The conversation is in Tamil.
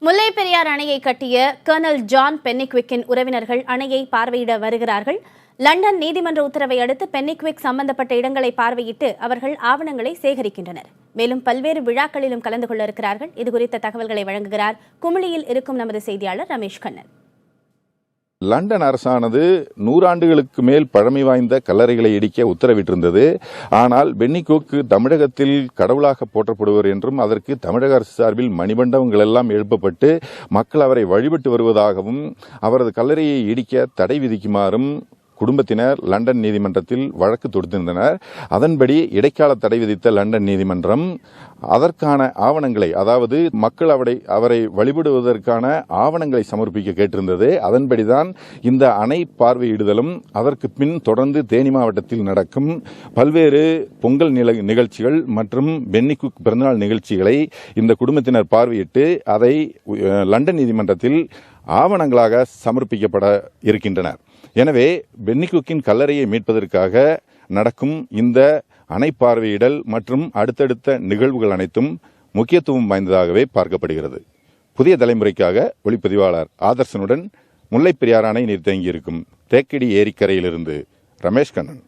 முல்லை பெரியார் அணையை கட்டிய கர்னல் ஜான் பென்னிக்விக்கின் உறவினர்கள் அணையை பார்வையிட வருகிறார்கள். லண்டன் நீதிமன்ற உத்தரவை அடுத்து பென்னிக்விக் சம்பந்தப்பட்ட இடங்களை பார்வையிட்டு அவர்கள் ஆவணங்களை சேகரிக்கின்றனர். மேலும் பல்வேறு விழாக்களிலும் கலந்து கொள்ள இருக்கிறார்கள். இதுகுறித்த தகவல்களை வழங்குகிறார் குமிளியில் இருக்கும் நமது செய்தியாளர் ரமேஷ் கண்ணன். லண்டன் அரசானது 100 ஆண்டுகளுக்கு மேல் பழமை வாய்ந்த கல்லறைகளை இடிக்க உத்தரவிட்டிருந்தது. ஆனால் பென்னிக்விக் தமிழகத்தில் கடவுளாக போற்றப்படுவர் என்றும் அதற்கு தமிழக அரசு சார்பில் மணிமண்டபங்கள் எல்லாம் எழுப்பப்பட்டு மக்கள் அவரை வழிபட்டு வருவதாகவும் அவரது கல்லறையை இடிக்க தடை விதிக்குமாறும் குடும்பத்தினர் லண்டன் நீதிமன்றத்தில் வழக்கு தொடுத்திருந்தனர். அதன்படி இடைக்கால தடை விதித்த லண்டன் நீதிமன்றம் அதற்கான ஆவணங்களை, அதாவது மக்கள் அவரை வழிபடுவதற்கான ஆவணங்களை சமர்ப்பிக்க கேட்டிருந்தது. அதன்படிதான் இந்த அணை பார்வையிடுதலும் அதற்கு பின் தொடர்ந்து தேனி மாவட்டத்தில் நடக்கும் பல்வேறு பொங்கல் நிகழ்ச்சிகள் மற்றும் பென்னிக்விக் பிறந்தநாள் நிகழ்ச்சிகளை இந்த குடும்பத்தினர் பார்வையிட்டு அதை லண்டன் நீதிமன்றத்தில் ஆவணங்களாக சமர்ப்பிக்கப்பட இருக்கின்றனர். எனவே பென்னிக்விக்கின் கல்லறையை மீட்பதற்காக நடக்கும் இந்த அணை பார்வையிடல் மற்றும் அடுத்தடுத்த நிகழ்வுகள் அனைத்தும் முக்கியத்துவம் வாய்ந்ததாகவே பார்க்கப்படுகிறது. புதிய தலைமுறைக்காக ஒளிப்பதிவாளர் ஆதர்சனுடன் முல்லை பெரியார் அணை நீர் தேங்கியிருக்கும் தேக்கடி ஏரிக்கரையிலிருந்து ரமேஷ் கண்ணன்.